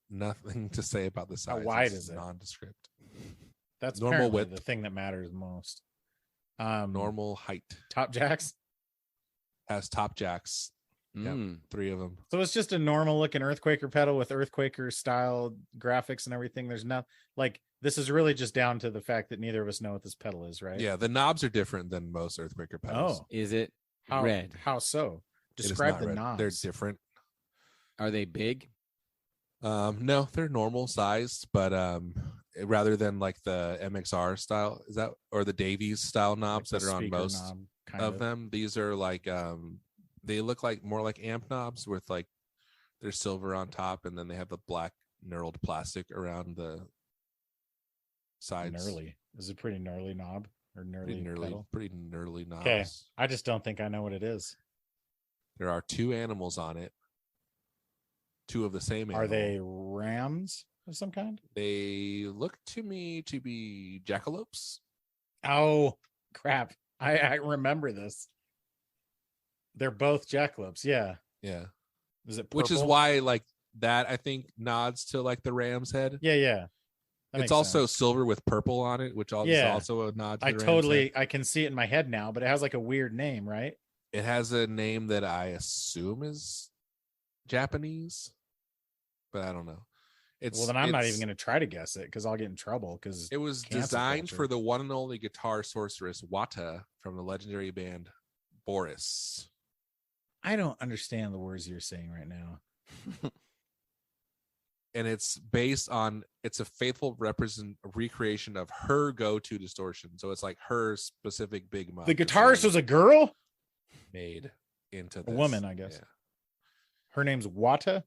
nothing to say about the size. wide It's is it? nondescript. that's normal normal width. the thing that matters most. Normal height. Top jacks. Has top jacks. Yeah. Mm. 3 of them. So it's just a normal looking Earthquaker pedal with Earthquaker style graphics and everything. There's not like this is really just down to the fact that neither of us know what this pedal is, right? Yeah, the knobs are different than most Earthquaker pedals. Oh, Is it how red? How so? It is Describe not the red. knobs. They're different. Are they big? No, they're normal sized, but rather than like the MXR style, is that or the Davies style Like knobs the that are on speaker most knob, kind of them, these are like they look like more like amp knobs with like they're silver on top, and then they have the black knurled plastic around the sides. Gnarly. Is it pretty gnarly knob or gnarly pedal? Pretty gnarly knobs. Okay. I just don't think I know what it is. There are 2 animals on it. 2 of the same animal. Are they rams of some kind? They look to me to be jackalopes. Oh crap. I remember this. They're both jackalopes. Yeah. Yeah. Is it Which is purple? why like that I think nods to like the ram's head. Yeah, yeah. That It's makes also sense. silver with purple on it, which is Yeah. also a nod to I the ram's totally head. I can see it in my head now, but it has like a weird name, right? It has a name that I assume is Japanese, but I don't know. Well, then I'm not even going to try to guess it because I'll get in trouble. Because It was cancel designed culture. for the one and only guitar sorceress Wata from the legendary band Boris. I don't understand the words you're saying right now. And it's based on it's a faithful recreation of her go-to distortion. So it's like her specific Big Muff. The guitarist was a girl? made into A this. woman, I guess. Yeah. Her name's Wata.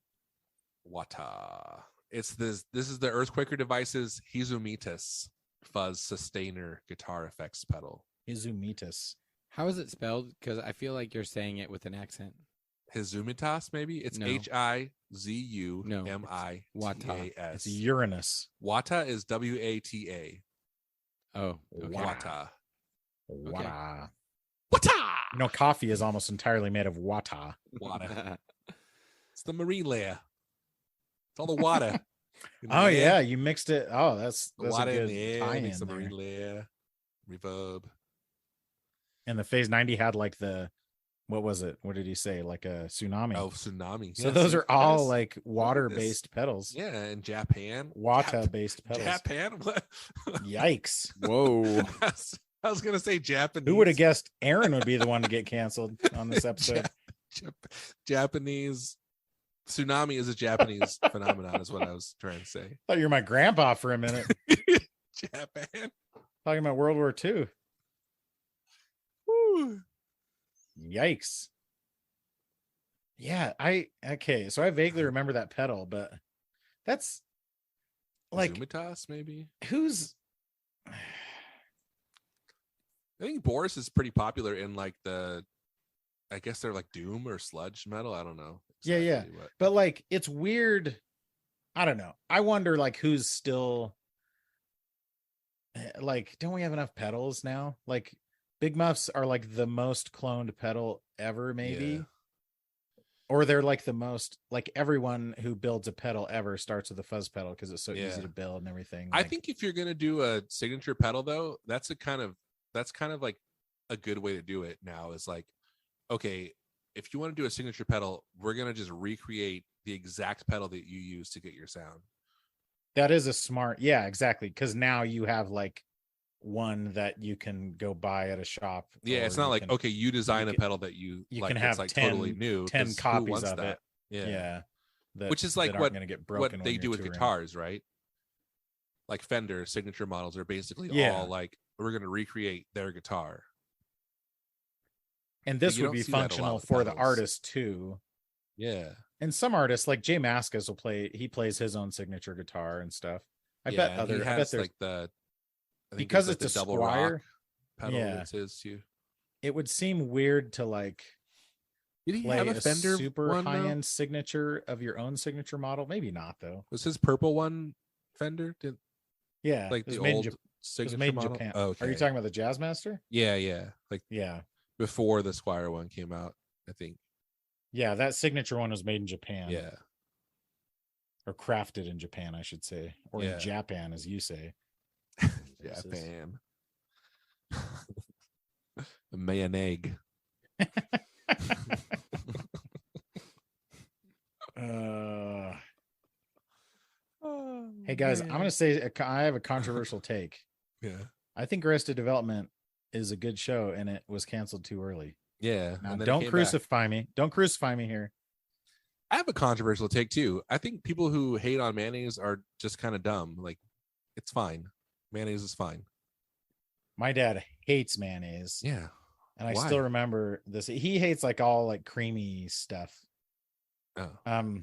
Wata. It's this is the Earthquaker Devices Hizumitas fuzz sustainer guitar effects pedal. Izumitas. How is it spelled? Because I feel like you're saying it with an accent. Hizumitas, maybe? It's No. Hizumitas. It's Uranus. Wata is Wata. Oh, okay. Wata. Wata. Wata. You know, coffee is almost entirely made of wata. Water. It's the marine layer. It's all the water. in the Oh air. yeah, you mixed it. Oh, that's The a water in good the air tie-in makes the there. marine layer. Reverb. And the Phase 90 had like the, what was it? What did he say? Like a tsunami. Oh, tsunami. So Yeah, those see, are all guys, like water-based pedals. Yeah, in Japan. Wata-based pedals. Japan? What? Yikes. Whoa. I was gonna say Japanese. Who would have guessed Aaron would be the one to get canceled on this episode? Japanese tsunami is a Japanese phenomenon, is what I was trying to say. Thought you were my grandpa for a minute. Japan. Talking about World War II. Woo. Yikes. Yeah, okay. So I vaguely remember that pedal, but that's like Zumitas, maybe. who's I think Boris is pretty popular in like I guess they're like doom or sludge metal. I don't know. Yeah. what. But like it's weird. I don't know. I wonder like who's still like, don't we have enough pedals now? Like Big Muffs are like the most cloned pedal ever, maybe. Yeah. Or they're like the most, like everyone who builds a pedal ever starts with a fuzz pedal because it's so Yeah. easy to build and everything. I Like, think if you're gonna do a signature pedal though, that's kind of like a good way to do it now is like, okay, if you want to do a signature pedal, we're gonna just recreate the exact pedal that you use to get your sound. that is a smart, yeah, exactly. Because now you have like one that you can go buy at a shop. Yeah, or it's not you like can- okay, you design you a can- pedal that you like, can it's have like 10 totally new. 10 'cause who copies wants of that? it. Yeah. that- Which is like that aren't what gonna get broken they when do you're with touring. guitars, right? Like Fender signature models are basically Yeah. all like we're gonna recreate their guitar. And this you would don't be see that a lot functional with for the pedals. artist too. Yeah. And some artists like Jay Mascis he plays his own signature guitar and stuff. I bet and other he I bet has there's like the I think because like it's the a double Squire, rock pedal yeah. that's his too. it would seem weird to like Did he play have a a Fender super one, though? high-end signature of your own signature model. Maybe not though. Was his purple one Fender? Did Yeah, like it was the made in old it was signature made in model? Japan. Oh, okay. Are you talking about the Jazzmaster? Yeah. Like Yeah. before the Squire one came out, I think. Yeah, that signature one was made in Japan. Yeah. Or crafted in Japan, I should say. Or Yeah. in Japan, as you say. Japan. Mayonnaise. Hey guys, I'm gonna say I have a controversial take. Yeah. I think Arrested Development is a good show, and it was canceled too early. Yeah. Now, and then it don't came back. crucify me. Don't crucify me here. I have a controversial take too. I think people who hate on mayonnaise are just kind of dumb. Like, it's fine. Mayonnaise is fine. My dad hates mayonnaise. Yeah. And I Why? still remember this. He hates like all like creamy stuff. Oh,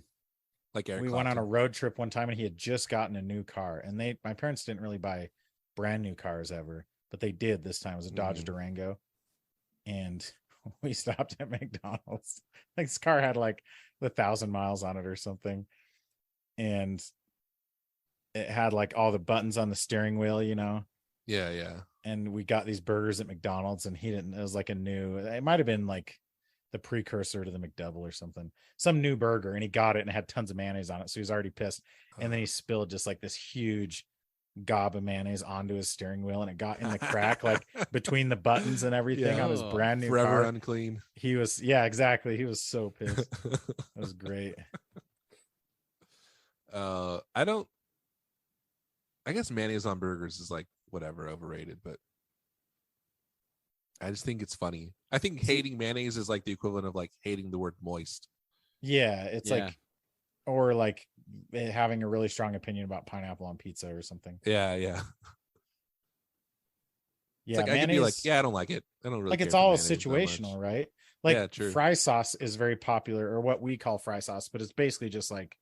like Eric We went on a Clapton. road trip one time and he had just gotten a new car. And my parents didn't really buy brand new cars ever, but they did this time. It was a Dodge Mhm. Durango. And we stopped at McDonald's. Like this car had like 1,000 miles on it or something. And it had like all the buttons on the steering wheel, you know. Yeah. And we got these burgers at McDonald's and he didn't, it was like it might have been like the precursor to the McDouble or something, some new burger, and he got it and it had tons of mayonnaise on it. So he was already pissed. And then he spilled just like this huge gob of mayonnaise onto his steering wheel and it got in the crack, like between the buttons and everything Yeah. on his brand new Forever car. unclean. He was, yeah, exactly. He was so pissed. It was great. I guess mayonnaise on burgers is like whatever, overrated, but I just think it's funny. I think hating mayonnaise is like the equivalent of like hating the word moist. Yeah, it's Yeah. like, or like having a really strong opinion about pineapple on pizza or something. Yeah, yeah. It's Yeah, like I could be like, yeah, I don't like it. I don't really like care it's for all mayonnaise that situational, much. right? Like Yeah, true. fry sauce is very popular, or what we call fry sauce, but it's basically just like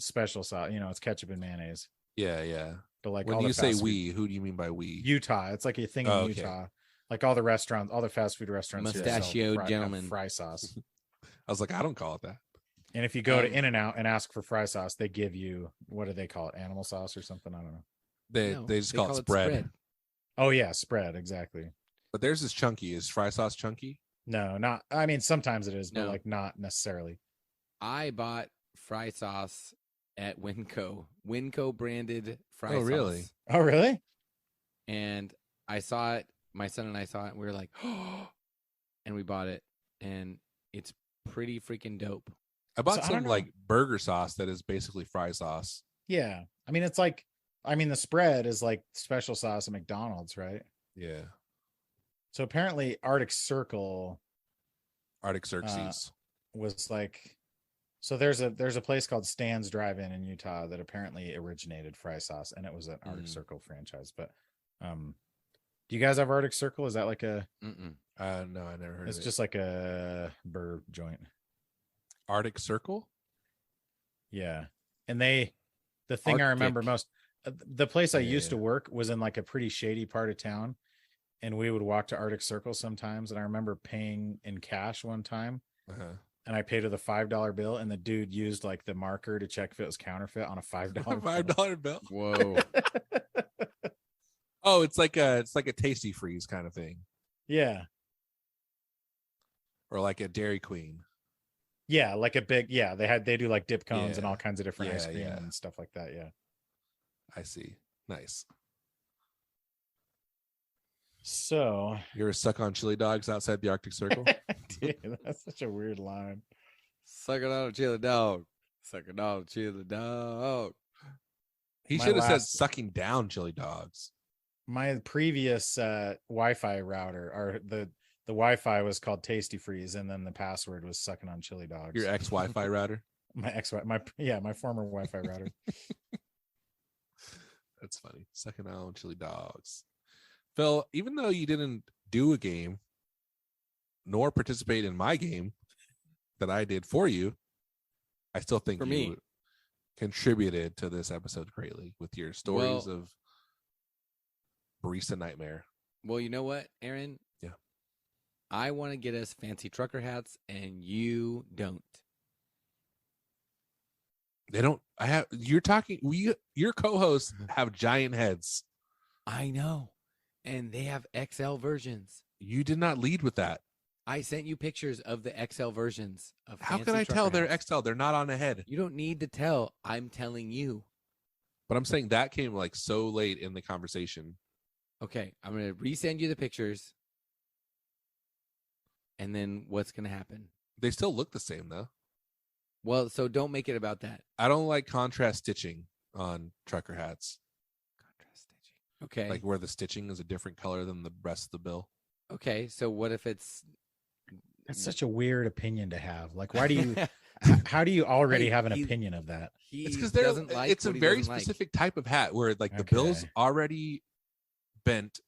special sauce. You know, it's ketchup and mayonnaise. Yeah, yeah. But like When all you the say fast food, we, who do you mean by we? Utah, it's like a thing in Oh, okay. Utah. Like all the restaurants, all the fast food restaurants, here sell Mustachioed have gentlemen. fry sauce. I was like, I don't call it that. And if you go to Um, In-N-Out and ask for fry sauce, they give you, what do they call it? Animal sauce or something? I don't know. They just call it spread. Oh yeah, spread, exactly. But theirs is chunky. Is fry sauce chunky? No, not. I mean, sometimes it is, but No. like not necessarily. I bought fry sauce at Winco branded fry Oh, sauce. really? Oh really? And I saw it. My son and I saw it. And we were like, oh, and we bought it, and it's pretty freaking dope. I bought So, I some don't know. like burger sauce that is basically fry sauce. Yeah. I mean, it's like, I mean, the spread is like special sauce at McDonald's, right? Yeah. So apparently, Arctic Circle Arctic Xerxes. was like, so there's a place called Stan's Drive-In in Utah that apparently originated fry sauce, and it was an Arctic Circle franchise. But do you guys have Arctic Circle? Is that like a? Mm-mm. No, I never heard It's of just like a burr joint. it. Arctic Circle? Yeah, and the thing I remember Arctic. most, the place I used to Yeah. work was in like a pretty shady part of town, and we would walk to Arctic Circle sometimes. And I remember paying in cash one time, Uh-huh. and I paid with a $5 bill, and the dude used like the marker to check if it was counterfeit on a $5 $5 bill. Whoa. Oh, it's like a Tasty Freeze kind of thing, Yeah, or like a Dairy Queen. yeah, like a big, yeah. They do like dip cones and Yeah. all kinds of different ice Yeah, cream yeah. and stuff like that. Yeah. I see. Nice. So, You ever suck on chili dogs outside the Arctic Circle? dude, that's such a weird line. Suck it on a chili dog. Suck it on a chili dog. He My should have said last- sucking down chili dogs. My previous Wi-Fi router, or the Wi-Fi was called Tasty Freeze, and then the password was sucking on chili dogs. Your ex Wi-Fi router. my former Wi-Fi router. That's funny. Sucking on chili dogs. Phil, even though you didn't do a game nor participate in my game that I did for you, I still think For you me. contributed to this episode greatly with your stories of Barista Nightmare. Well, you know what, Aaron? Yeah. I want to get us fancy trucker hats, and you don't. They don't. You're talking. Your co-hosts have giant heads. I know. And they have XL versions. You did not lead with that. I sent you pictures of the XL versions of How fancy can I tell trucker they're hats. XL? They're not on a head. You don't need to tell. I'm telling you. But I'm saying that came like so late in the conversation. Okay, I'm going to resend you the pictures. And then what's going to happen? They still look the same though. Well, so don't make it about that. I don't like contrast stitching on trucker hats. Contrast stitching. Okay. Like where the stitching is a different color than the rest of the bill. Okay, so what if it's That's such a weird opinion to have. Like, why do you? How do you already Hey, have an he- opinion of that? he It's because doesn't like it's a what he very doesn't like. specific type of hat where like the bill's Okay. already bent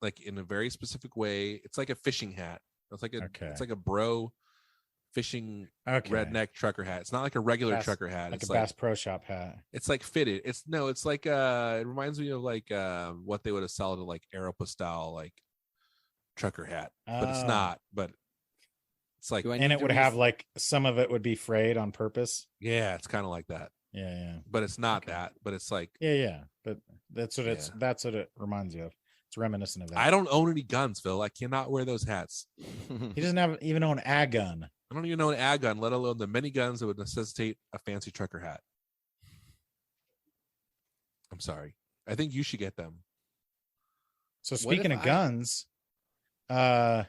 like in a very specific way. It's like a fishing hat. It's like Okay. it's like a bro fishing Okay, redneck trucker hat. It's not like a regular Bass- trucker hat. like It's a Bass Pro Shop hat. it's like fitted. It's like it reminds me of like what they would have sold at like Aeropostale like trucker hat. But it's Oh. not. But it's like Do I And need it to would have like some of it would be frayed on purpose. yeah, it's kind of like that. Yeah, yeah, But it's not Okay. that. But it's like yeah. But that's what Yeah. that's what it reminds you of. It's reminiscent of that. I don't own any guns, Phil. I cannot wear those hats. He doesn't even own a gun. I don't even know an ag gun, let alone the many guns that would necessitate a fancy trucker hat. I'm sorry. I think you should get them. So What speaking if of I- guns, I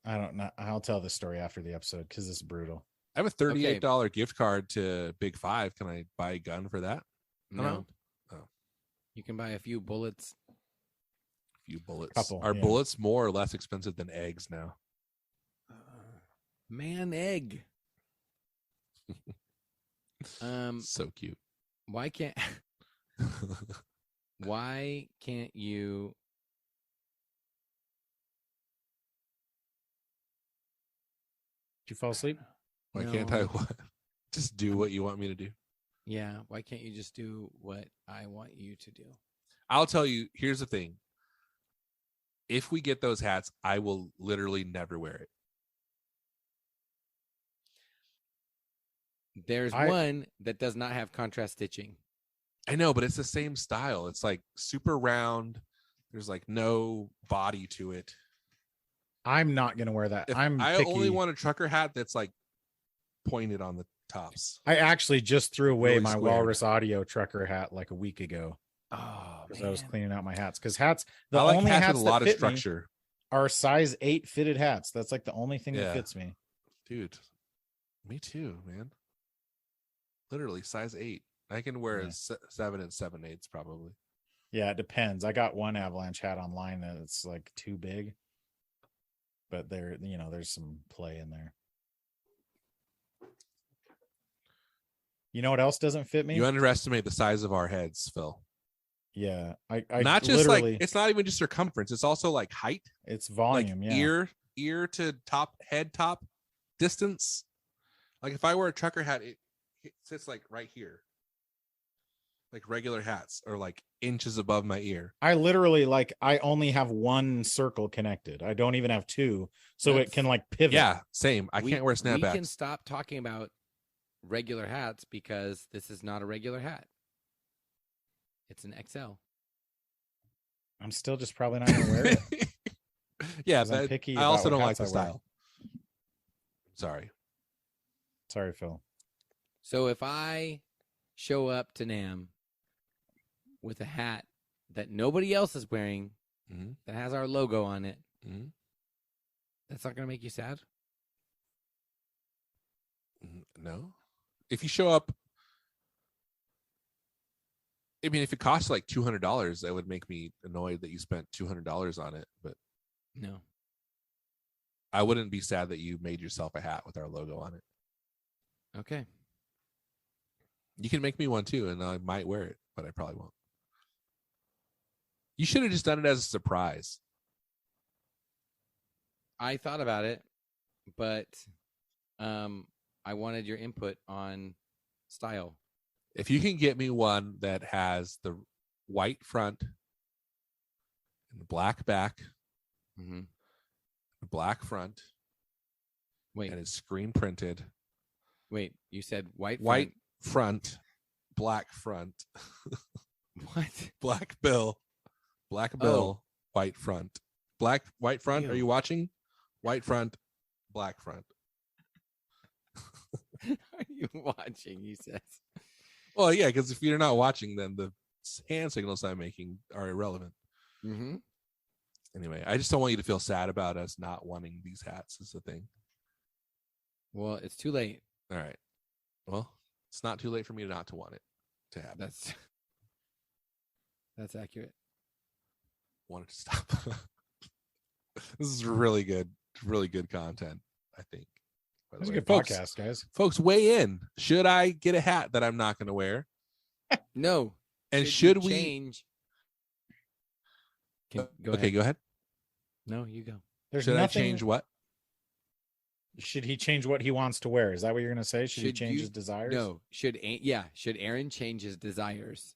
don't know. I'll tell the story after the episode because it's brutal. I have a $38 gift card to Big Five. Can I buy a gun for that? No. amount? Oh. You can buy a few bullets. few bullets. Couple, Are yeah. bullets more or less expensive than eggs now? Man, egg. So cute. Why can't you? Did you fall asleep? Why No. can't I just do what you want me to do? Yeah, why can't you just do what I want you to do? I'll tell you, here's the thing. If we get those hats, I will literally never wear it. There's one that does not have contrast stitching. I know, but it's the same style. It's like super round. There's like no body to it. I'm not gonna wear that. If I'm I picky. only want a trucker hat that's like pointed on the tops. I actually just threw away Really my squared. Walrus Audio trucker hat like a week ago Oh, because man. I was cleaning out my hats. Because hats, the I like only hats hats with a that lot of fit me structure. are size 8 fitted hats. That's like the only thing Yeah. that fits me. Dude, me too, man. Literally size 8. I can wear Yeah. a 7 and 7/8 probably. Yeah, it depends. I got one Avalanche hat online that it's like too big, but there's some play in there. You know what else doesn't fit me? You underestimate the size of our heads, Phil. Yeah, I Not just like literally, it's not even just circumference, it's also like height, it's volume. like Yeah, ear to head top distance. Like if I wear a trucker hat, it sits like right here. Like regular hats are like inches above my ear. I literally I only have one circle connected. I don't even have two, so it That's- can like pivot. Yeah, same. I can't wear We can snapbacks. stop talking about regular hats because this is not a regular hat. It's an XL. I'm still just probably not gonna wear it. Yeah, 'Cause I'm picky I about also what don't like hats the I wear. style. Sorry. Sorry, Phil. So if I show up to NAM with a hat that nobody else is wearing Mhm. that has our logo on it, Mhm. that's not going to make you sad? No. If you show up, I mean, if it costs like $200, that would make me annoyed that you spent $200 on it. But No. I wouldn't be sad that you made yourself a hat with our logo on it. Okay. You can make me one too, and I might wear it, but I probably won't. You should have just done it as a surprise. I thought about it, but I wanted your input on style. If you can get me one that has the white front and the black back, Mm-hmm. the black front, Wait, and it's screen printed, you said white white front, black front, front. What? black bill, white front, white front. Are Ew. you watching? White front, black front. Are you watching? He says. Well, yeah, because if you're not watching, then the hand signals I'm making are irrelevant. Mm-hmm. Anyway, I just don't want you to feel sad about us not wanting these hats. Is the thing. Well, it's too late. All right. Well, it's not too late for me not to want it to happen. That's accurate. Want it to stop. This is really good content, I think. By the That's a way. good Folks, podcast, guys. folks, weigh in. Should I get a hat that I'm not going to wear? No. And you should we? change? Go Okay, ahead. go ahead. No, you go. There's Should nothing. I change what? Should he change what he wants to wear? Is that what you're gonna say? Should he Should change you- his desires? No. Should Aaron change his desires?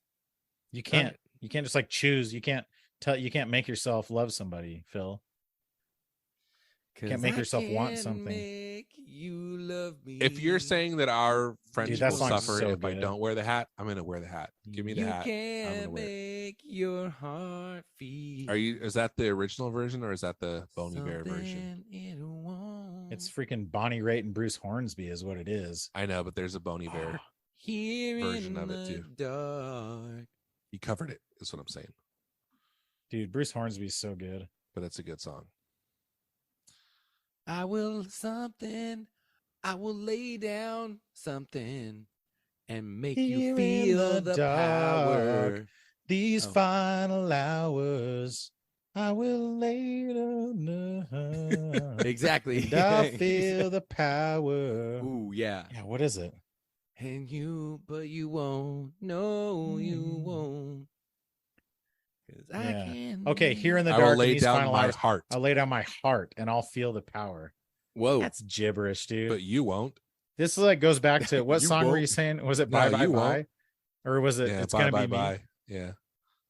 You can't. Alright. You can't just like choose. You can't tell. You can't make yourself love somebody, Phil. Can't make I yourself want can something. Make you love me. If you're saying that our friendship that will song's suffer so if I good. don't wear the hat, I'm going to wear the hat. Give me the you hat. I'm gonna can wear it. make your heart feel. Is that the original version or is that the Boney Bear version? something it won't. It's freaking Bonnie Raitt and Bruce Hornsby is what it is. I know, but there's a Boney Bear. here version in of it, the too. dark. He covered it, is what I'm saying. Dude, Bruce Hornsby's so good. But it's a good song. I will lay down something and make Here you in feel the the dark. power. These Oh. final hours. I will lay down the Exactly. and I'll feel the power. Ooh, yeah. Yeah, what is it? And but you won't. No, you won't. 'Cause I Yeah. can. Okay, here in the I dark will in lay these down final my hours, heart, I'll lay down my heart and I'll feel the power. Whoa. That's gibberish, dude. but you won't. This like goes back to what You song were you won't. saying? Was it No, Bye Bye you Bye? won't. Or was it Yeah, It's bye Gonna bye Be Me? bye. Yeah,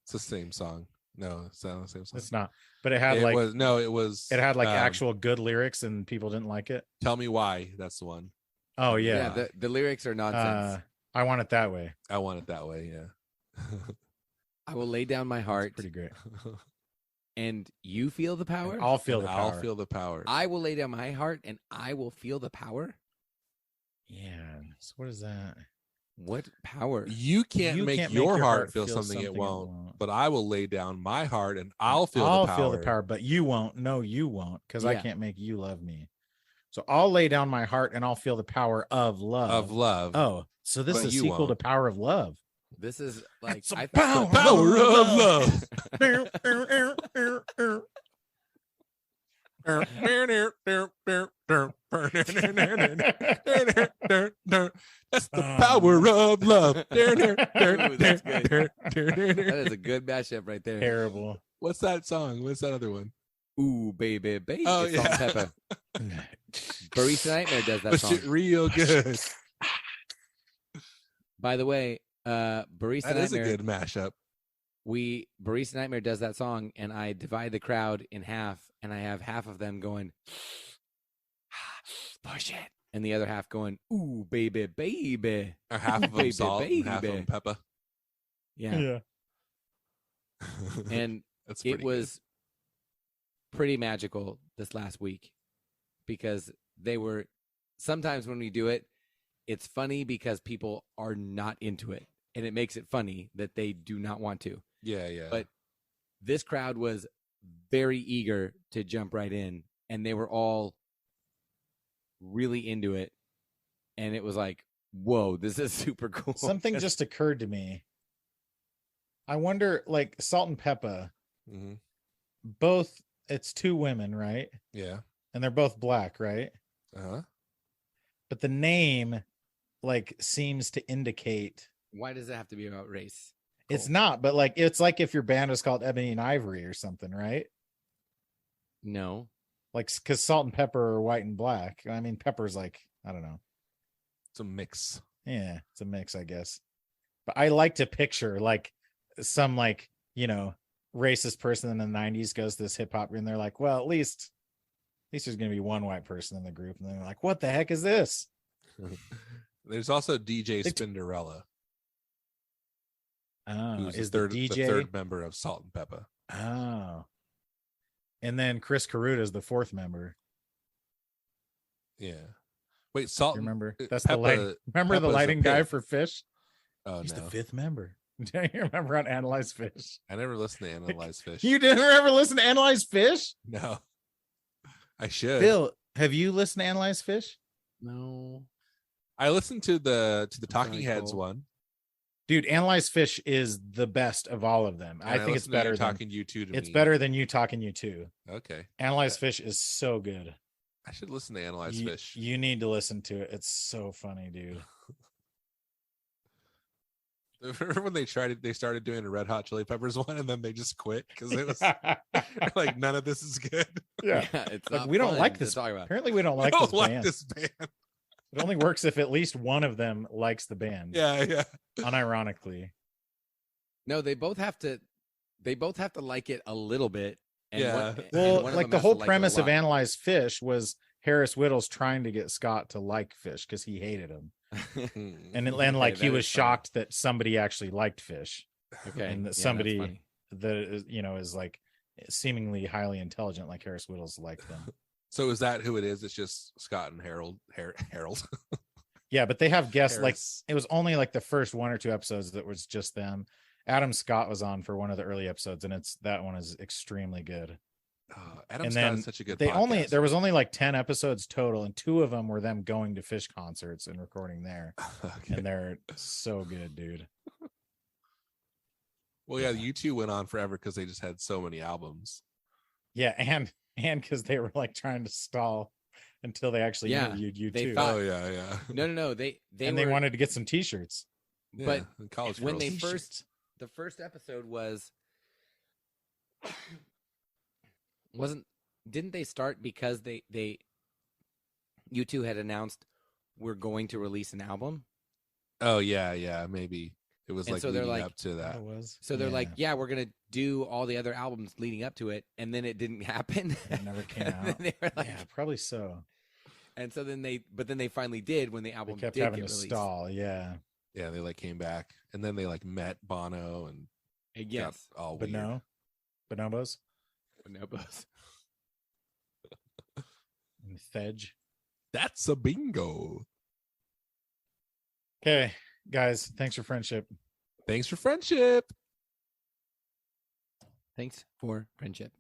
it's the same song. No, it's not the same song. It's not. But it had It like was no, it was. it had like actual good lyrics and people didn't like it. Tell me why. That's the one. Oh Yeah, yeah. the lyrics are nonsense. I Want It That Way. I want it that way. Yeah. I will lay down my heart, It's pretty great. and you feel the power. And I'll feel And the I'll power. feel the power. I will lay down my heart, and I will feel the power. Yeah. So what is that? What power? You can't You make can't your heart feel something it it won't. won't. But I will lay down my heart and I'll feel I'll the power. feel the power, but you won't. No, you won't, because I Yeah. can't make you love me. So I'll lay down my heart and I'll feel the power of love. Of love. Oh, so this But is a you sequel to won't. Power of Love. This is like It's a I power. thought. Power of love. That's the power of love. That's good. That is a good mashup right there. Terrible. What's that song? What's that other one? Ooh, baby, baby. Oh, It's Salt and yeah. Pepper. Barista Nightmare does that Push song. it real good. By the way, Barista That is a Nightmare. good mashup. Barista Nightmare does that song, and I divide the crowd in half, and I have half of them going, push it, and the other half going, ooh, baby, baby. Or half of them Baby, salt and half of baby. them pepper. Yeah, and That's it pretty was pretty magical this last week because they were. Sometimes when we do it, it's funny because people are not into it, and it makes it funny that they do not want to. good. Yeah, yeah. But this crowd was very eager to jump right in, and they were all really into it. And it was like, whoa, this is super cool. Something just occurred to me. I wonder, like Salt and Pepper, Mhm. both, it's two women, right? Yeah. And they're both black, right? Uh-huh. But the name like seems to indicate Why does it have to be about race? it's Cole? not, but like it's like if your band was called Ebony and Ivory or something, right? No. Like because Salt and Pepper are white and black. I mean, Pepper's like, I don't know. It's a mix. Yeah, it's a mix, I guess. But I like to picture like some like, racist person in the 90s goes to this hip hop and they're like, well, at least there's gonna be one white person in the group, and then they're like, what the heck is this? There's also DJ They- Spinderella, Oh, who's is the the DJ? third member of Salt and Pepper. Oh. And then Chris Caruta is the fourth member. Yeah. Wait, Salt. You and- remember? uh, That's the lighting. Remember the Peppa's lighting the guy fifth. for Fish? Oh He's the no, fifth member. Do you remember on Analyze Fish? I never listened to Analyze Fish. You didn't ever listen to Analyze Fish? No, I should. Bill, have you listened to Analyze Fish? No. I listened to the Talking Very Heads cool. one. Dude, Analyze Fish is the best of all of them. and I think it's listened to You better than Talking You Two to it's me. better than you talking you too. Okay, Analyze Fish is so good. I should listen to Analyze You, Fish. you need to listen to it. It's so funny, dude. Remember when they started doing a Red Hot Chili Peppers one, and then they just quit because it was like none of this is good. Yeah. It's Like, not we don't fun like to this. talk about. Apparently we don't I like don't this like band. this band. It only works if at least one of them likes the band. Yeah, yeah. Unironically. No, they both have to like it a little bit. And Yeah. and Well, one of like them the has to whole like it a premise of lot. Analyze Fish was Harris Whittles trying to get Scott to like Fish because he hated him. And Mm. then like Okay, he that was is funny. shocked that somebody actually liked Fish. Okay. and yeah, that's somebody- funny. That is, is like seemingly highly intelligent, like Harris Whittles liked them. So is that who it is? It's just Scott and Harold. Harold. Yeah, but they have guests like Harris. it was only like the first one or two episodes that was just them. Adam Scott was on for one of the early episodes, and that one is extremely good. Adam And Scott then is such a good. There was only like 10 episodes total, and 2 of them were them going to Fish concerts and recording there. Okay. And they're so good, dude. Well, yeah, you two went on forever because they just had so many albums. Yeah, and because they were like trying to stall until they actually Yeah, interviewed you they too. thought- Oh yeah. No. They and were, they wanted to get some T-shirts. Yeah, but and college when girls. they T-shirts. first- the first episode wasn't didn't they start because they U2 had announced we're going to release an album, Oh yeah, maybe it was And like so they're leading like- up to that. That was. so they're like, yeah, we're gonna do all the other albums leading up to it, and then it didn't happen. It never came And then out. they were like, Yeah, probably so. and so then they finally did when the They album kept did having get to released. stall. Yeah, Yeah, they like came back and then they like met Bono and Yes, got all but weird. no, bonobos bonobos. and Thedge. That's a bingo. Okay, guys, thanks for friendship. Thanks for friendship. Thanks for friendship.